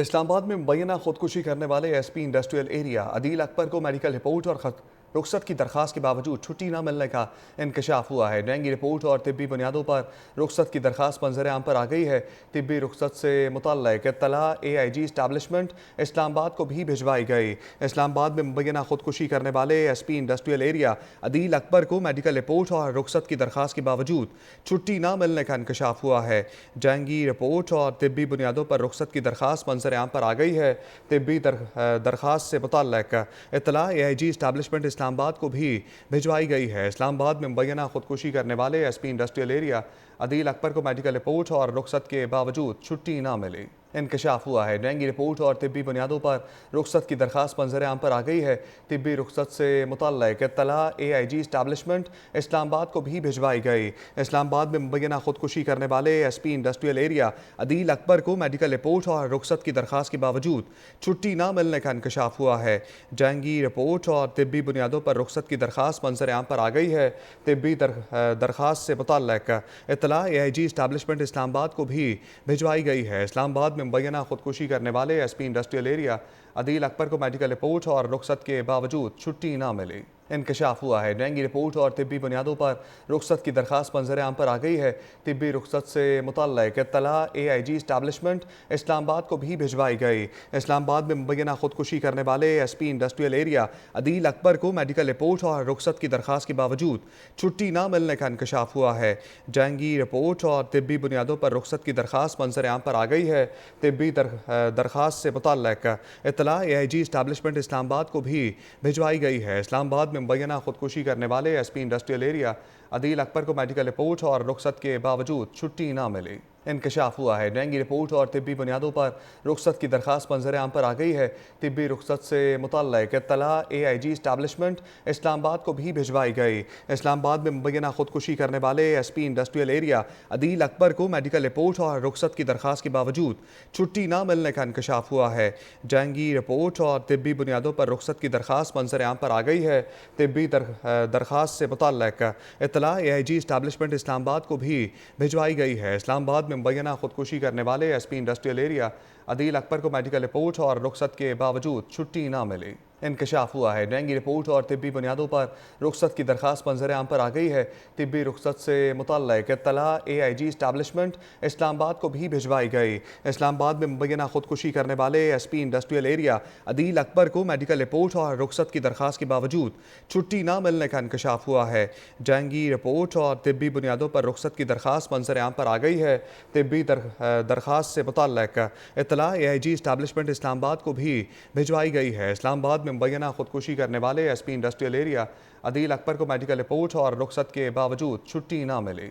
اسلام آباد میں مبینہ خودکشی کرنے والے ایس پی انڈسٹریل ایریا عدیل اکبر کو میڈیکل رپورٹ اور رخصت کی درخواست کے باوجود چھٹی نہ ملنے کا انکشاف ہوا ہے۔ ڈینگی رپورٹ اور طبی بنیادوں پر رخصت کی درخواست منظر عام پر آ گئی ہے۔ طبی رخصت سے متعلق اطلاع AIG اسٹیبلشمنٹ اسلام آباد کو بھی بھجوائی گئی۔ اسلام آباد میں مبینہ خودکشی کرنے والے ایس پی انڈسٹریل ایریا عدیل اکبر کو میڈیکل رپورٹ اور رخصت کی درخواست کے باوجود چھٹی نہ ملنے کا انکشاف ہوا ہے۔ ڈینگی رپورٹ اور طبی بنیادوں پر رخصت کی درخواست منظر عام پر آ گئی ہے۔ طبی درخواست سے متعلق اطلاع AIG اسٹیبلشمنٹ اسلام آباد کو بھی بھجوائی گئی ہے۔ اسلام آباد میں مبینہ خودکشی کرنے والے ایس پی انڈسٹریل ایریا عدیل اکبر کو میڈیکل رپورٹ اور رخصت کے باوجود چھٹی نہ ملی۔ انکشاف ہوا ہے۔ ڈینگی رپورٹ اور طبی بنیادوں پر رخصت کی درخواست منظر عام پر آ گئی ہے۔ طبی رخصت سے متعلق اطلاع AIG اسٹیبلشمنٹ اسلام آباد کو بھی بھجوائی گئی۔ اسلام آباد میں مبینہ خودکشی کرنے والے ایس پی انڈسٹریل ایریا عدیل اکبر کو میڈیکل رپورٹ اور رخصت کی درخواست کے باوجود چھٹی نہ ملنے کا انکشاف ہوا ہے۔ ڈینگی رپورٹ اور طبی بنیادوں پر رخصت کی درخواست منظر عام پر آ گئی ہے۔ طبی درخواست سے متعلق اطلاع AIG اسٹیبلشمنٹ اسلام آباد کو بھی بھجوائی گئی ہے۔ اسلام آباد میں مبینہ خودکشی کرنے والے ایس پی انڈسٹریل ایریا عدیل اکبر کو میڈیکل رپورٹ اور رخصت کے باوجود چھٹی نہ ملی۔ انکشاف ہوا ہے۔ ڈینگی رپورٹ اور طبی بنیادوں پر رخصت کی درخواست منظر عام پر آ گئی ہے۔ طبی رخصت سے متعلق اطلاع AIG اسٹیبلشمنٹ اسلام آباد کو بھی بھجوائی گئی۔ اسلام آباد میں مبینہ خودکشی کرنے والے ایس پی انڈسٹریل ایریا عدیل اکبر کو میڈیکل رپورٹ اور رخصت کی درخواست کے باوجود چھٹی نہ ملنے کا انکشاف ہوا ہے۔ ڈینگی رپورٹ اور طبی بنیادوں پر رخصت کی درخواست منظر عام پر آ گئی ہے۔ طبی درخواست سے متعلق اطلاع AIG اسٹیبلشمنٹ اسلام آباد کو بھی بھجوائی گئی ہے۔ اسلام آباد میں مبینہ خودکشی کرنے والے ایس پی انڈسٹریل ایریا عدیل اکبر کو میڈیکل رپورٹ اور رخصت کے باوجود چھٹی نہ ملی۔ انکشاف ہوا ہے۔ ڈینگی رپورٹ اور طبی بنیادوں پر رخصت کی درخواست منظر عام پر آ گئی ہے۔ طبی رخصت سے متعلق اطلاع AIG اسٹیبلشمنٹ اسلام آباد کو بھی بھجوائی گئی۔ اسلام آباد میں مبینہ خودکشی کرنے والے ایس پی انڈسٹریل ایریا عدیل اکبر کو میڈیکل رپورٹ اور رخصت کی درخواست کے باوجود چھٹی نہ ملنے کا انکشاف ہوا ہے۔ ڈینگی رپورٹ اور طبی بنیادوں پر رخصت کی درخواست منظر عام پر آ گئی ہے۔ طبی درخواست سے متعلق اطلاع AIG اسٹیبلشمنٹ اسلام آباد کو بھی بھجوائی گئی ہے۔ اسلام آباد میں مبینہ خودکشی کرنے والے ایس پی انڈسٹریل ایریا عدیل اکبر کو میڈیکل رپورٹ اور رخصت کے باوجود چھٹی نہ ملی۔ انکشاف ہوا ہے۔ ڈینگی رپورٹ اور طبی بنیادوں پر رخصت کی درخواست منظر عام پر آ گئی ہے۔ طبی رخصت سے متعلق اطلاع AIG اسٹیبلشمنٹ اسلام آباد کو بھی بھجوائی گئی۔ اسلام آباد میں مبینہ خودکشی کرنے والے ایس پی انڈسٹریل ایریا عدیل اکبر کو میڈیکل رپورٹ اور رخصت کی درخواست کے باوجود چھٹی نہ ملنے کا انکشاف ہوا ہے۔ ڈینگی رپورٹ اور طبی بنیادوں پر رخصت کی درخواست منظر عام پر آ گئی ہے۔ طبی درخواست سے متعلق اطلاع AIG اسٹیبلشمنٹ اسلام آباد کو بھی بھجوائی گئی ہے۔ اسلام آباد میں مبینہ خودکشی کرنے والے ایس پی انڈسٹریل ایریا عدیل اکبر کو میڈیکل رپورٹ اور رخصت کے باوجود چھٹی نہ ملی۔